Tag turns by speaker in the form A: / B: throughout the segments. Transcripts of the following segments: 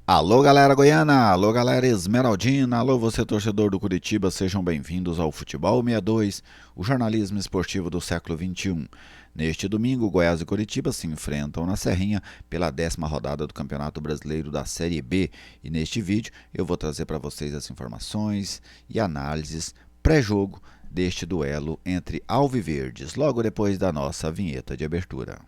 A: Alô, galera goiana, alô, galera esmeraldina, alô, você torcedor do Curitiba, sejam bem-vindos ao Futebol 62, o jornalismo esportivo do século XXI. Neste domingo, Goiás e Curitiba se enfrentam na Serrinha pela 10ª rodada do Campeonato Brasileiro da Série B e neste vídeo eu vou trazer para vocês as informações e análises pré-jogo deste duelo entre alviverdes, logo depois da nossa vinheta de abertura.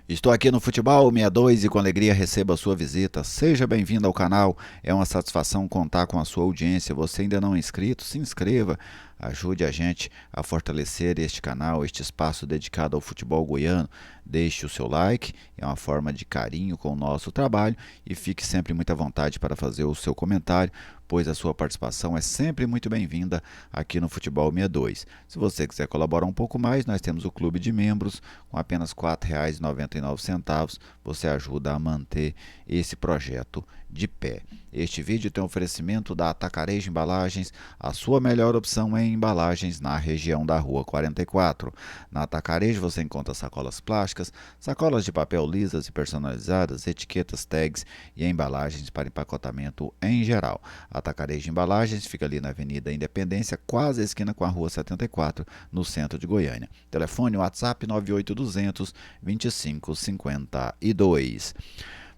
A: Estou aqui no Futebol 62 e com alegria recebo a sua visita. Seja bem-vindo ao canal, é uma satisfação contar com a sua audiência. Você ainda não é inscrito? Se inscreva, ajude a gente a fortalecer este canal, este espaço dedicado ao futebol goiano. Deixe o seu like, é uma forma de carinho com o nosso trabalho e fique sempre muito à vontade para fazer o seu comentário, pois a sua participação é sempre muito bem-vinda aqui no Futebol 62. Se você quiser colaborar um pouco mais, nós temos o clube de membros, com apenas R$ 4,99 você ajuda a manter esse projeto de pé. Este vídeo tem um oferecimento da Atacarejo Embalagens, a sua melhor opção em embalagens na região da Rua 44. Na Atacarejo você encontra sacolas plásticas, sacolas de papel lisas e personalizadas, etiquetas, tags e embalagens para empacotamento em geral. Atacarejo Embalagens fica ali na Avenida Independência, quase a esquina com a Rua 74, no centro de Goiânia. Telefone WhatsApp 98200 2552.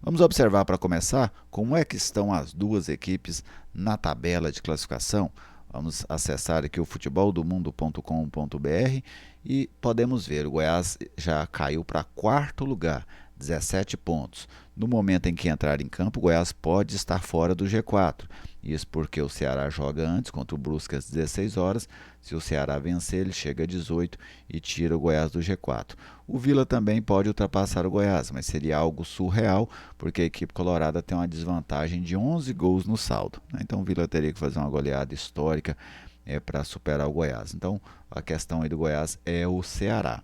A: Vamos observar para começar como é que estão as duas equipes na tabela de classificação. Vamos acessar aqui o futeboldomundo.com.br e podemos ver, o Goiás já caiu para quarto lugar, 17 pontos. No momento em que entrar em campo, o Goiás pode estar fora do G4. Isso porque o Ceará joga antes contra o Brusque às 16 horas. Se o Ceará vencer, ele chega a 18 e tira o Goiás do G4. O Vila também pode ultrapassar o Goiás, mas seria algo surreal, porque a equipe colorada tem uma desvantagem de 11 gols no saldo. Então o Vila teria que fazer uma goleada histórica para superar o Goiás. Então a questão aí do Goiás é o Ceará.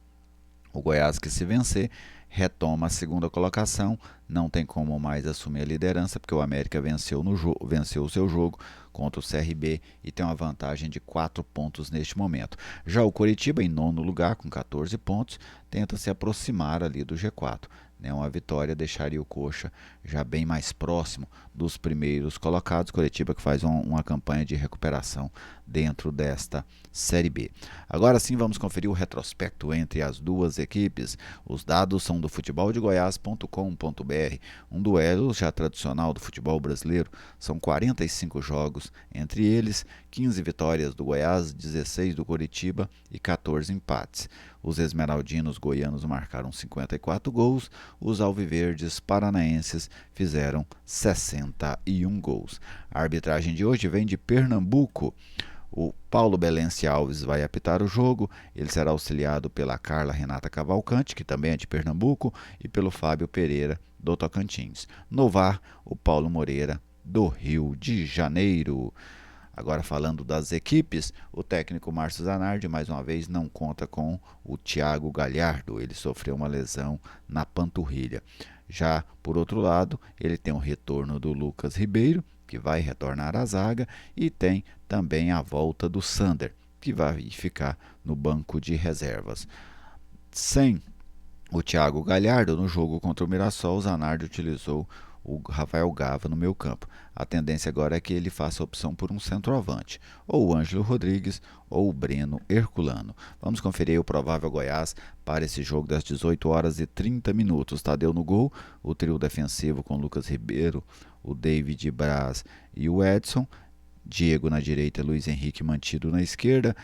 A: O Goiás, que se vencer, retoma a segunda colocação, não tem como mais assumir a liderança, porque o América venceu o seu jogo contra o CRB e tem uma vantagem de 4 pontos neste momento. Já o Coritiba, em nono lugar, com 14 pontos, tenta se aproximar ali do G4. Uma vitória deixaria o Coxa já bem mais próximo dos primeiros colocados. Coritiba que faz uma campanha de recuperação dentro desta Série B. Agora sim vamos conferir o retrospecto entre as duas equipes. Os dados são do futeboldegoias.com.br. Um duelo já tradicional do futebol brasileiro. São 45 jogos, entre eles 15 vitórias do Goiás, 16 do Coritiba e 14 empates. Os esmeraldinos goianos marcaram 54 gols, os alviverdes paranaenses fizeram 61 gols. A arbitragem de hoje vem de Pernambuco. O Paulo Belense Alves vai apitar o jogo, ele será auxiliado pela Carla Renata Cavalcante, que também é de Pernambuco, e pelo Fábio Pereira, do Tocantins. No VAR, o Paulo Moreira, do Rio de Janeiro. Agora falando das equipes, o técnico Márcio Zanardi mais uma vez não conta com o Thiago Galhardo, ele sofreu uma lesão na panturrilha. Já por outro lado, ele tem o retorno do Lucas Ribeiro, que vai retornar à zaga, e tem também a volta do Sander, que vai ficar no banco de reservas. Sem o Thiago Galhardo, no jogo contra o Mirassol, o Zanardi utilizou o Rafael Gava no meio campo. A tendência agora é que ele faça a opção por um centroavante, ou o Ângelo Rodrigues ou o Breno Herculano. Vamos conferir o provável Goiás para esse jogo das 18 horas e 30 minutos. Tadeu no gol, o trio defensivo com Lucas Ribeiro, o David Braz e o Edson. Diego na direita, Luiz Henrique mantido na esquerda.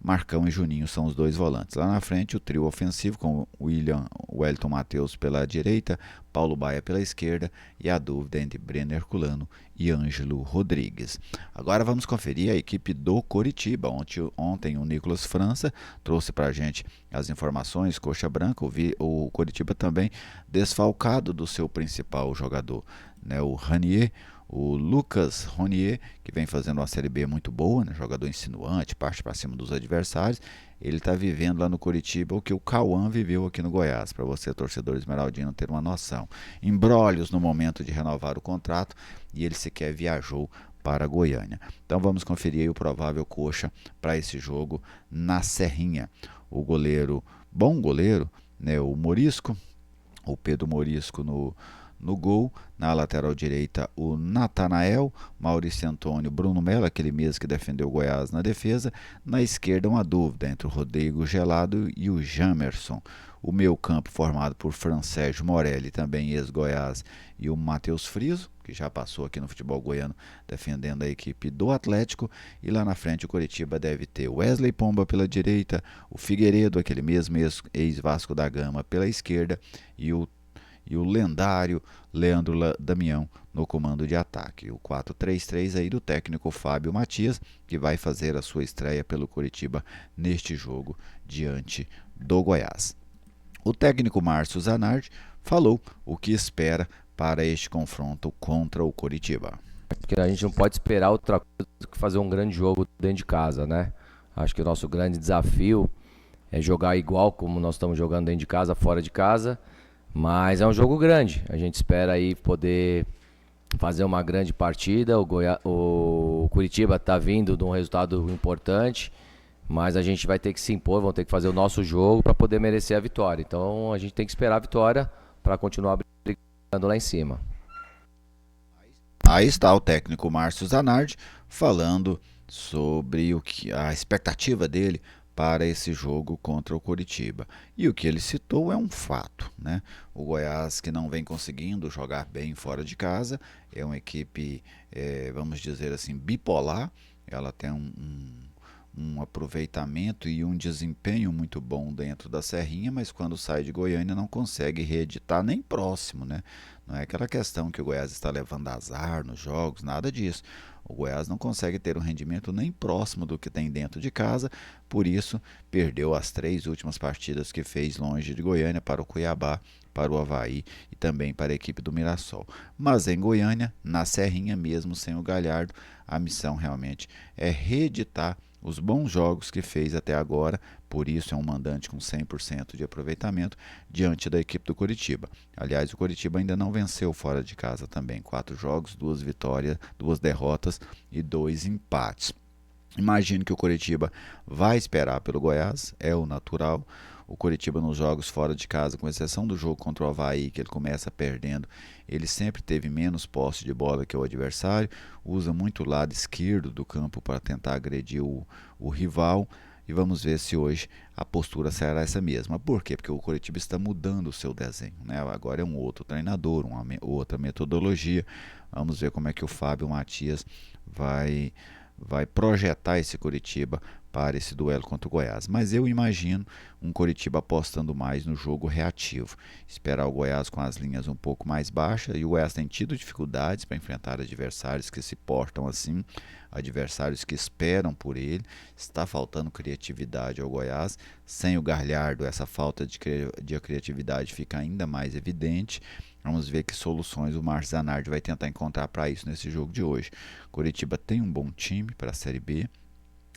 A: Marcão e Juninho são os dois volantes. Lá na frente, o trio ofensivo com Wellington Matheus pela direita, Paulo Baia pela esquerda e a dúvida entre Breno Herculano e Ângelo Rodrigues. Agora vamos conferir a equipe do Coritiba. Ontem o Nicolas França trouxe para a gente as informações, coxa branca. O Coritiba também desfalcado do seu principal jogador, o Ranier. O Lucas Ronier, que vem fazendo uma Série B muito boa, jogador insinuante, parte para cima dos adversários, ele está vivendo lá no Coritiba o que o Cauã viveu aqui no Goiás, para você, torcedor esmeraldino, ter uma noção. Imbrólios no momento de renovar o contrato e ele sequer viajou para Goiânia. Então vamos conferir aí o provável coxa para esse jogo na Serrinha. O goleiro, bom goleiro, né, o Pedro Morisco no gol, na lateral direita o Natanael, Maurício Antônio, Bruno Melo, aquele mesmo que defendeu o Goiás na defesa, na esquerda uma dúvida entre o Rodrigo Gelado e o Jamerson. O meio campo formado por Francésio Morelli, também ex-Goiás, e o Matheus Friso, que já passou aqui no futebol goiano defendendo a equipe do Atlético, e lá na frente o Coritiba deve ter Wesley Pomba pela direita, o Figueiredo, aquele mesmo ex-Vasco da Gama, pela esquerda, e o lendário Leandro Damião no comando de ataque. O 4-3-3 aí do técnico Fábio Matias, que vai fazer a sua estreia pelo Coritiba neste jogo diante do Goiás. O técnico Márcio Zanardi falou o que espera para este confronto contra o Coritiba.
B: Porque a gente não pode esperar outra coisa do que fazer um grande jogo dentro de casa, né? Acho que o nosso grande desafio é jogar igual como nós estamos jogando dentro de casa, fora de casa. Mas é um jogo grande, a gente espera aí poder fazer uma grande partida. O Curitiba está vindo de um resultado importante, mas a gente vai ter que se impor, vamos ter que fazer o nosso jogo para poder merecer a vitória. Então a gente tem que esperar a vitória para continuar brigando lá em cima.
A: Aí está o técnico Márcio Zanardi falando sobre a expectativa dele para esse jogo contra o Coritiba. E o que ele citou é um fato, né? O Goiás, que não vem conseguindo jogar bem fora de casa, é uma equipe, vamos dizer assim, bipolar. Ela tem um aproveitamento e um desempenho muito bom dentro da Serrinha, mas quando sai de Goiânia não consegue reeditar nem próximo, né? Não é aquela questão que o Goiás está levando azar nos jogos, nada disso. O Goiás não consegue ter um rendimento nem próximo do que tem dentro de casa, por isso perdeu as 3 últimas partidas que fez longe de Goiânia para o Cuiabá, para o Avaí e também para a equipe do Mirassol. Mas em Goiânia, na Serrinha, mesmo sem o Galhardo, a missão realmente é reeditar os bons jogos que fez até agora, por isso é um mandante com 100% de aproveitamento diante da equipe do Coritiba. Aliás, o Coritiba ainda não venceu fora de casa também, 4 jogos, 2 vitórias, 2 derrotas e 2 empates. Imagino que o Coritiba vai esperar pelo Goiás, é o natural. O Coritiba nos jogos fora de casa, com exceção do jogo contra o Avaí, que ele começa perdendo, ele sempre teve menos posse de bola que o adversário, usa muito o lado esquerdo do campo para tentar agredir o rival. E vamos ver se hoje a postura será essa mesma. Por quê? Porque o Coritiba está mudando o seu desenho, né? Agora é um outro treinador, uma outra metodologia. Vamos ver como é que o Fábio Matias vai projetar esse Coritiba para esse duelo contra o Goiás. Mas eu imagino um Coritiba apostando mais no jogo reativo. Esperar o Goiás com as linhas um pouco mais baixas, e o Goiás tem tido dificuldades para enfrentar adversários que se portam assim, adversários que esperam por ele. Está faltando criatividade ao Goiás. Sem o Galhardo, essa falta de criatividade fica ainda mais evidente. Vamos ver que soluções o Márcio Zanardi vai tentar encontrar para isso nesse jogo de hoje. Coritiba tem um bom time para a Série B,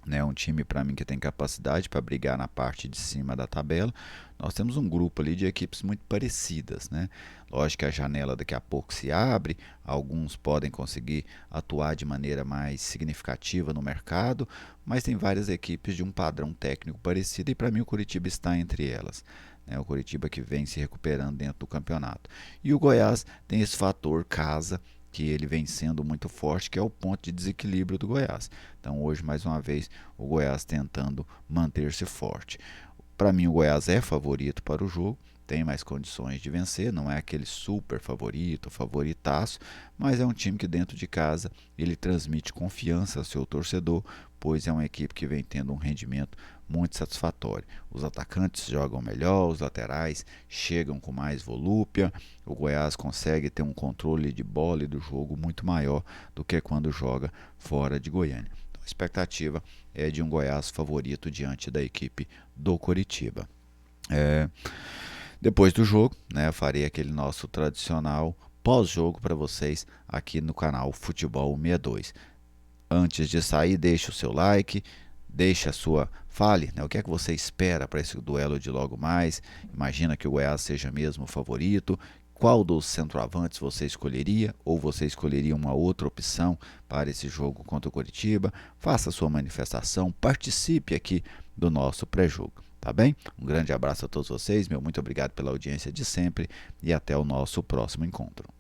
A: né? Um time para mim que tem capacidade para brigar na parte de cima da tabela. Nós temos um grupo ali de equipes muito parecidas, né? Lógico que a janela daqui a pouco se abre, alguns podem conseguir atuar de maneira mais significativa no mercado, mas tem várias equipes de um padrão técnico parecido e para mim o Coritiba está entre elas. O Coritiba que vem se recuperando dentro do campeonato. E o Goiás tem esse fator casa, que ele vem sendo muito forte, que é o ponto de desequilíbrio do Goiás. Então hoje, mais uma vez, o Goiás tentando manter-se forte. Para mim o Goiás é favorito para o jogo, tem mais condições de vencer, não é aquele super favorito, favoritaço, mas é um time que dentro de casa ele transmite confiança ao seu torcedor, pois é uma equipe que vem tendo um rendimento muito satisfatório. Os atacantes jogam melhor, os laterais chegam com mais volúpia, o Goiás consegue ter um controle de bola e do jogo muito maior do que quando joga fora de Goiânia. Então, a expectativa é de um Goiás favorito diante da equipe do Coritiba. Depois do jogo, né, eu farei aquele nosso tradicional pós-jogo para vocês aqui no canal Futebol 62. Antes de sair, deixe o seu like, deixe a sua fale, né, o que é que você espera para esse duelo de logo mais. Imagina que o Goiás seja mesmo o favorito, qual dos centroavantes você escolheria, ou você escolheria uma outra opção para esse jogo contra o Coritiba? Faça sua manifestação, participe aqui do nosso pré-jogo, tá bem? Um grande abraço a todos vocês, meu muito obrigado pela audiência de sempre e até o nosso próximo encontro.